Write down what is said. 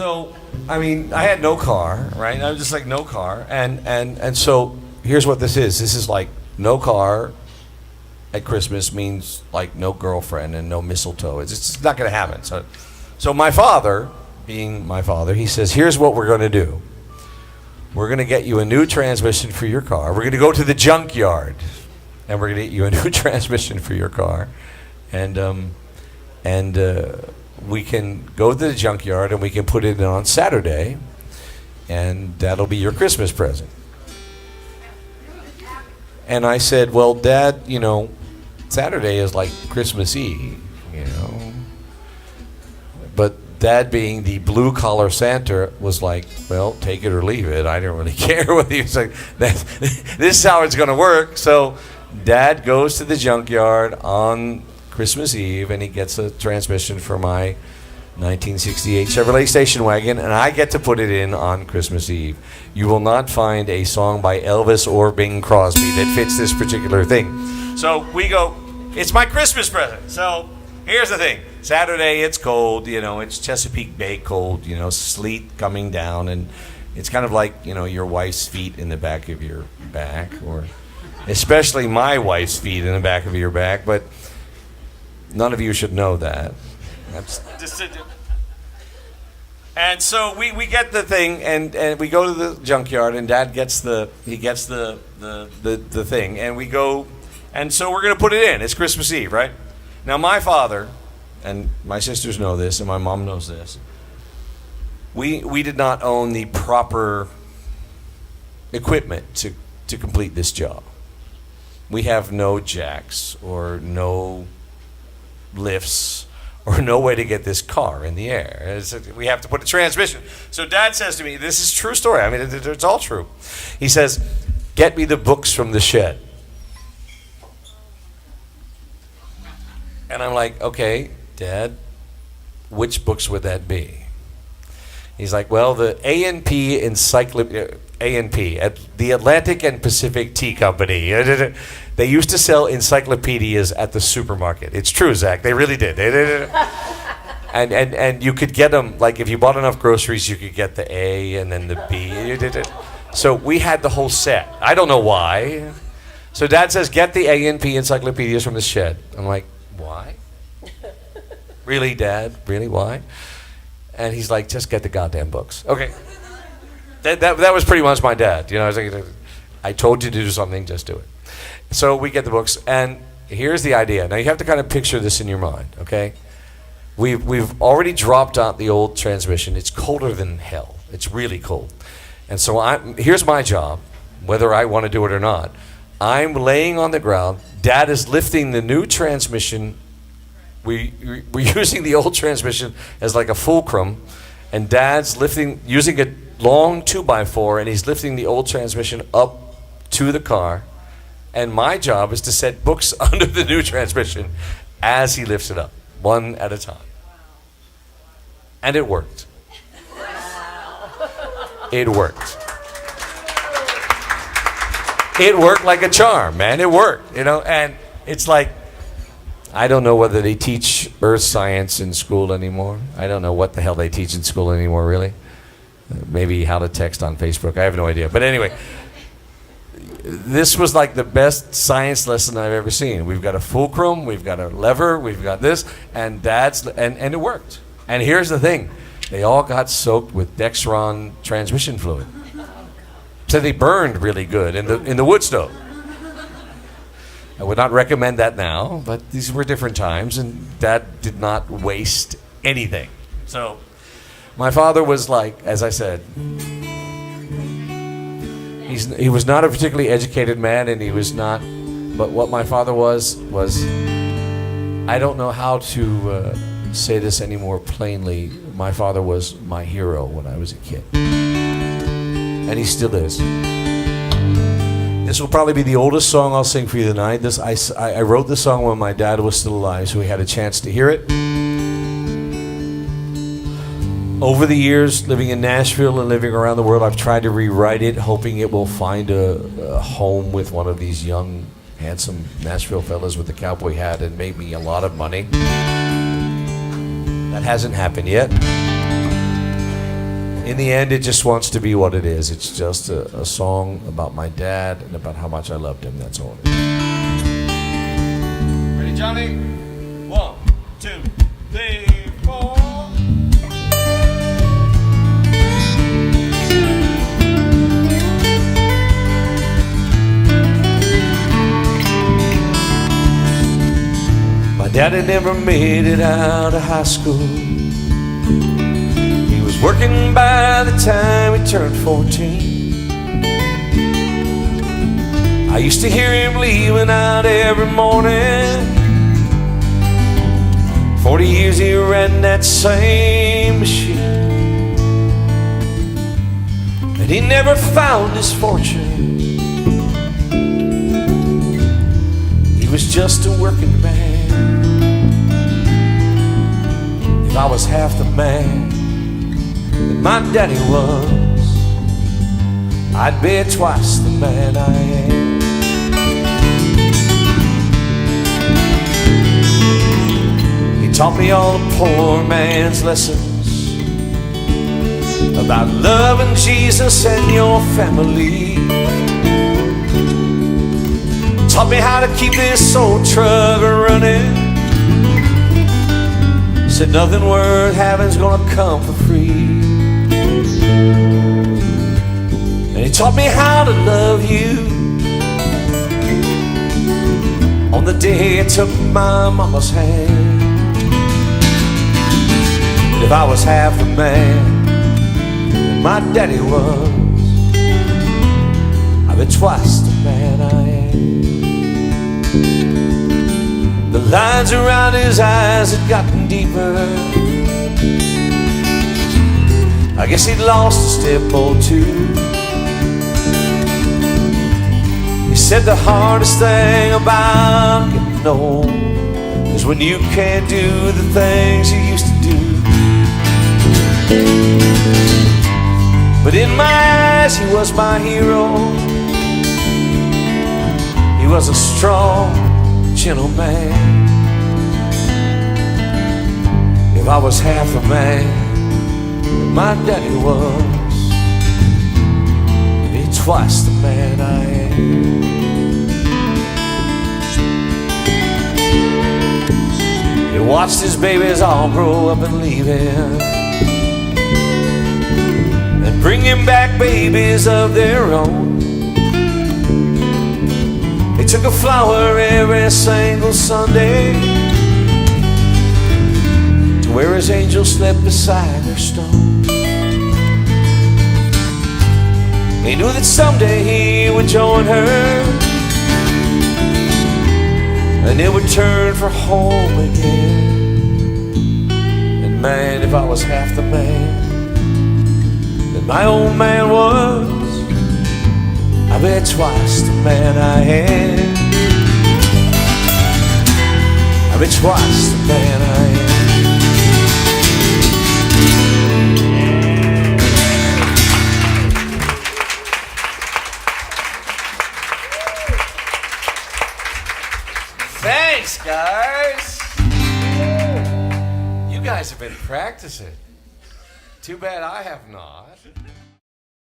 So, I mean, I had no car, right? I was just like, no car. And so here's what this is. This is like no car at Christmas means like no girlfriend and no mistletoe. It's just not going to happen. So my father, being my father, he says, here's what we're going to do. We're going to get you a new transmission for your car. We're going to go to the junkyard, and we're going to get you a new transmission for your car. And we can go to the junkyard, and we can put it in on Saturday, and that'll be your Christmas present. And I said, well, Dad, you know, Saturday is like Christmas Eve, you know. But Dad, being the blue-collar Santa, was like, well, take it or leave it. I didn't really care whether he was like, this is how it's going to work. So Dad goes to the junkyard on Christmas Eve, and he gets a transmission for my 1968 Chevrolet station wagon, and I get to put it in on Christmas Eve. You will not find a song by Elvis or Bing Crosby that fits this particular thing. So we go, it's my Christmas present. So here's the thing. Saturday, it's cold, you know, it's Chesapeake Bay cold, you know, sleet coming down, and it's kind of like, you know, your wife's feet in the back of your back, or especially my wife's feet in the back of your back, but none of you should know that. And so we get the thing, and we go to the junkyard, and Dad gets the thing, and we go, and so we're going to put it in. It's Christmas Eve, right? Now my father, and my sisters know this, and my mom knows this, we did not own the proper equipment to complete this job. We have no jacks or no lifts or no way to get this car in the air. We have to put a transmission. So Dad says to me, this is a true story. I mean, it's all true. He says, get me the books from the shed. And I'm like, okay, Dad, which books would that be? He's like, well, the A&P Encyclopedia, A&P, at the Atlantic and Pacific Tea Company. They used to sell encyclopedias at the supermarket. It's true, Zach. They really did. And you could get them, like if you bought enough groceries, you could get the A and then the B. So we had the whole set. I don't know why. So Dad says, get the A&P encyclopedias from the shed. I'm like, why? Really, Dad? Really, why? And he's like, just get the goddamn books. Okay. That was pretty much my dad. You know, I was like, I told you to do something, just do it. So we get the books, and here's the idea. Now you have to kind of picture this in your mind, okay? We've already dropped out the old transmission. It's colder than hell. It's really cold. And so here's my job, whether I want to do it or not. I'm laying on the ground. Dad is lifting the new transmission. We're using the old transmission as like a fulcrum, and Dad's using a long 2x4, and he's lifting the old transmission up to the car, and my job is to set books under the new transmission as he lifts it up, one at a time. And it worked. It worked. It worked like a charm, man. It worked, you know, and it's like, I don't know whether they teach earth science in school anymore. I don't know what the hell they teach in school anymore, really. Maybe how to text on Facebook. I have no idea. But anyway, this was like the best science lesson I've ever seen. We've got a fulcrum, we've got a lever, we've got this, and and it worked. And here's the thing. They all got soaked with Dexron transmission fluid. So they burned really good in the wood stove. I would not recommend that now, but these were different times, and Dad did not waste anything. So my father was like, as I said, he was not a particularly educated man, and he was not, but what my father was, I don't know how to say this any more plainly. My father was my hero when I was a kid, and he still is. This will probably be the oldest song I'll sing for you tonight. I wrote this song when my dad was still alive, so we had a chance to hear it. Over the years, living in Nashville and living around the world, I've tried to rewrite it, hoping it will find a home with one of these young, handsome Nashville fellas with a cowboy hat and make me a lot of money. That hasn't happened yet. in the end, it just wants to be what it is. It's just a song about my dad and about how much I loved him. That's all it is. Ready, Johnny? 1, 2, 3, 4. My daddy never made it out of high school. He was working by the time he turned 14. I used to hear him leaving out every morning. 40 years he ran that same machine, and he never found his fortune. He was just a working man. If I was half the man that my daddy was, I'd be twice the man I am. He taught me all the poor man's lessons about loving Jesus and your family. Taught me how to keep this old truck running. Said nothing worth having's gonna come for free. And he taught me how to love you on the day I took my mama's hand. And if I was half the man that my daddy was, I'd be twice the man I am. The lines around his eyes had gotten deeper. I guess he'd lost a step or two. He said the hardest thing about getting old is when you can't do the things you used to do. But in my eyes he was my hero. He was a strong, gentle man. If I was half the man that my daddy was, I'd be twice the man I am. He watched his babies all grow up and leave him, and bring him back babies of their own. He took a flower every single Sunday to where his angel slept beside their stone. He knew that someday he would join her, and they would turn for home again. And man, if I was half the man that my old man was, I'd be twice the man I am. I'd be twice the man I am. Thanks, guys. You guys have been practicing. Too bad I have not.